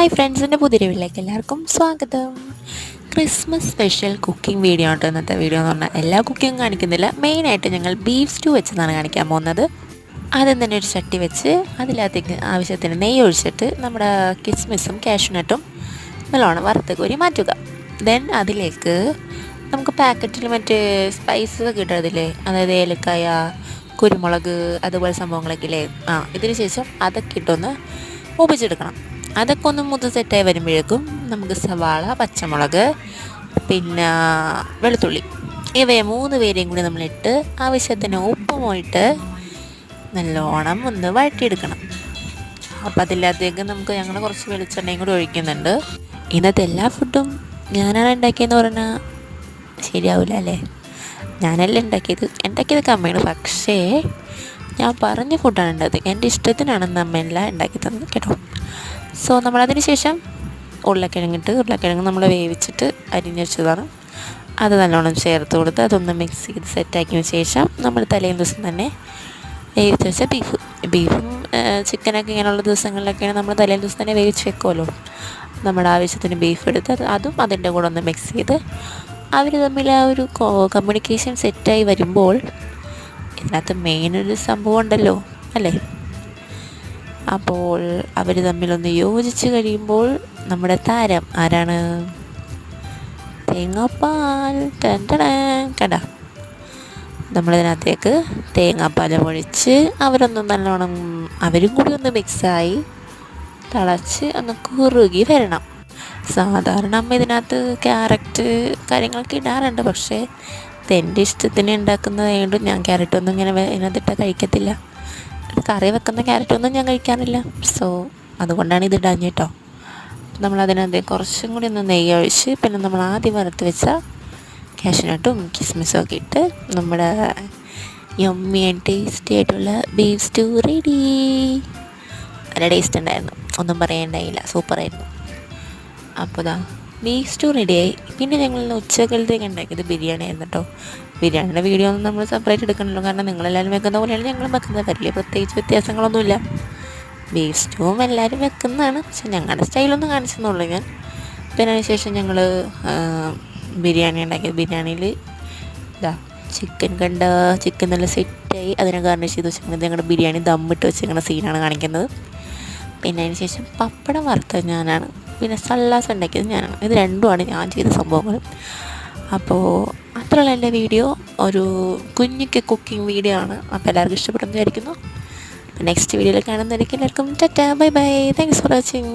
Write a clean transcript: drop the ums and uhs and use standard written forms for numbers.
Hi ഫ്രണ്ട്സിൻ്റെ പുതിയ വീട്ടിലേക്ക് എല്ലാവർക്കും സ്വാഗതം. ക്രിസ്മസ് സ്പെഷ്യൽ കുക്കിംഗ് വീഡിയോ ആണ് ഇന്നത്തെ വീഡിയോ എന്ന് പറഞ്ഞാൽ എല്ലാ കുക്കിങ്ങും കാണിക്കുന്നില്ല. മെയിനായിട്ട് ഞങ്ങൾ ബീഫ് സ്റ്റൂ വെച്ചതാണ് കാണിക്കാൻ പോകുന്നത്. ആദ്യം തന്നെ ഒരു ചട്ടി വെച്ച് അതിനകത്തേക്ക് ആവശ്യത്തിന് നെയ്യ് ഒഴിച്ചിട്ട് നമ്മുടെ കിസ്മിസും കാഷ്യൂനട്ടും നല്ലോണം വറുത്ത് കോരി മാറ്റുക. ദെൻ അതിലേക്ക് നമുക്ക് പാക്കറ്റിൽ മറ്റ് സ്പൈസസ് കിട്ടുന്നതില്ലേ, അതായത് ഏലക്കായ, കുരുമുളക്, അതുപോലെ സംഭവങ്ങളൊക്കെ ഇല്ലേ, ഇതിന് ശേഷം അതൊക്കെ ഇട്ടൊന്ന് മൂപ്പിച്ചെടുക്കണം. അതൊക്കെ ഒന്ന് മുത് സെറ്റായി വരുമ്പോഴേക്കും നമുക്ക് സവാള, പച്ചമുളക്, പിന്നെ വെളുത്തുള്ളി ഇവയെ 3 പേരെയും കൂടി നമ്മളിട്ട് ആവശ്യത്തിന് ഉപ്പുമായിട്ട് നല്ലോണം ഒന്ന് വഴറ്റിയെടുക്കണം. അപ്പോൾ അതില്ലാത്തേക്ക് ഞങ്ങൾ കുറച്ച് വെളിച്ചെണ്ണയും കൂടി ഒഴിക്കുന്നുണ്ട്. ഇന്നത്തെ എല്ലാ ഫുഡും ഞാനാണ് ഉണ്ടാക്കിയെന്ന് പറഞ്ഞാൽ ശരിയാവില്ല അല്ലേ. ഞാനല്ല ഉണ്ടാക്കിയത് അമ്മയാണ്. പക്ഷേ ഞാൻ പറഞ്ഞ ഫുഡാണ് ഉണ്ടായത്. എൻ്റെ ഇഷ്ടത്തിനാണെന്ന് അമ്മയെല്ലാം ഉണ്ടാക്കി തന്നത് കേട്ടോ. സോ നമ്മളതിന് ശേഷം ഉരുളക്കിഴങ്ങ് നമ്മൾ വേവിച്ചിട്ട് അരിഞ്ഞ് വെച്ചതാണ്. അത് നല്ലോണം ചേർത്ത് കൊടുത്ത് അതൊന്ന് മിക്സ് ചെയ്ത് സെറ്റാക്കിയതിന് ശേഷം നമ്മൾ തലേന്ന് ദിവസം തന്നെ വേവിച്ച് വെച്ച ബീഫും ചിക്കനൊക്കെ ഇങ്ങനെയുള്ള ദിവസങ്ങളിലൊക്കെയാണ് നമ്മൾ തലേന്ന് ദിവസം തന്നെ വേവിച്ച് വെക്കുമല്ലോ. നമ്മുടെ ആവശ്യത്തിന് ബീഫ് എടുത്ത് അതും അതിൻ്റെ കൂടെ ഒന്ന് മിക്സ് ചെയ്ത് അവർ തമ്മിൽ ആ ഒരു കമ്മ്യൂണിക്കേഷൻ സെറ്റായി വരുമ്പോൾ ഇതിനകത്ത് മെയിനൊരു സംഭവം ഉണ്ടല്ലോ അല്ലേ. അപ്പോൾ അവർ തമ്മിലൊന്ന് യോജിച്ച് കഴിയുമ്പോൾ നമ്മുടെ താരം ആരാണ്? തേങ്ങാപ്പാൽ. കണ്ട, നമ്മളിതിനകത്തേക്ക് തേങ്ങാപ്പാൽ ഒഴിച്ച് നല്ലോണം അവരും കൂടി ഒന്ന് മിക്സായി തിളച്ച് ഒന്ന് കുറുകി വരണം. സാധാരണ അമ്മ ഇതിനകത്ത് ക്യാരറ്റ് കാര്യങ്ങളൊക്കെ ഇടാറുണ്ട്. പക്ഷേ എൻ്റെ ഇഷ്ടത്തിന് ഉണ്ടാക്കുന്നതായതുകൊണ്ട് ഞാൻ ക്യാരറ്റൊന്നും ഇങ്ങനെ ഇതിനകത്തിട്ട് കഴിക്കത്തില്ല. കറി വെക്കുന്ന ക്യാരറ്റൊന്നും ഞാൻ കഴിക്കാറില്ല. സോ അതുകൊണ്ടാണ് ഇത് ഇടാഞ്ഞ് കേട്ടോ. നമ്മളതിനകത്ത് കുറച്ചും കൂടി ഒന്ന് നെയ്യ് ഒഴിച്ച് പിന്നെ നമ്മൾ ആദ്യം വറുത്ത് വെച്ച കാഷ്യൂനട്ടും കിസ്മിസും ഒക്കെ ഇട്ട് നമ്മുടെ യമ്മി ആൻഡ് ടേസ്റ്റി ആയിട്ടുള്ള ബീഫ് സ്റ്റൂ റെഡി. നല്ല ടേസ്റ്റ് ഉണ്ടായിരുന്നു, ഒന്നും പറയാനുണ്ടായില്ല, സൂപ്പറായിരുന്നു. അപ്പോൾ ബീഫ് സ്റ്റൂ റെഡിയായി. പിന്നെ ഞങ്ങൾ ഉച്ചക്കലത്തേക്ക് ഉണ്ടാക്കിയത് ബിരിയാണി ആയിരുന്നു കേട്ടോ. ബിരിയാണിയുടെ വീഡിയോ ഒന്നും നമ്മൾ സെപ്പറേറ്റ് എടുക്കണമല്ലോ, കാരണം നിങ്ങളെല്ലാവരും വെക്കുന്ന പോലെയാണ് ഞങ്ങളും വെക്കുന്നത്. വലിയ പ്രത്യേകിച്ച് വ്യത്യാസങ്ങളൊന്നുമില്ല. ബീഫ് സ്റ്റൂവും എല്ലാവരും വെക്കുന്നതാണ്, പക്ഷെ ഞങ്ങളുടെ സ്റ്റൈലൊന്നും കാണിച്ചെന്നുള്ളൂ ഞാൻ. പിന്നെ അതിന് ശേഷം ഞങ്ങൾ ബിരിയാണി ഉണ്ടാക്കിയത്. ബിരിയാണിയിൽ ചിക്കൻ നല്ല സെറ്റായി അതിനെ ഗാർണിഷ് ചെയ്ത് വെച്ചിരിക്കുന്നത് ഞങ്ങളുടെ ബിരിയാണി ദമ്മിട്ട് വെച്ചിരിക്കുന്ന സീനാണ് കാണിക്കുന്നത്. പിന്നെ അതിന് ശേഷം പപ്പടം വറുത്തത് ഞാനാണ്. പിന്നെ സല്ലാസ് ഉണ്ടാക്കിയത് ഞാനാണ്. ഇത് രണ്ടുമാണ് ഞാൻ ചെയ്ത സംഭവങ്ങൾ. അപ്പോൾ അത്രയുള്ള എൻ്റെ വീഡിയോ ഒരു കുഞ്ഞിക്ക് കുക്കിംഗ് വീഡിയോ ആണ്. അപ്പോൾ എല്ലാവർക്കും ഇഷ്ടപ്പെടുന്നു വിചാരിക്കുന്നു. നെക്സ്റ്റ് വീഡിയോയിൽ കാണുന്നതായിരിക്കും. എല്ലാവർക്കും Tata, bye bye, thanks for watching.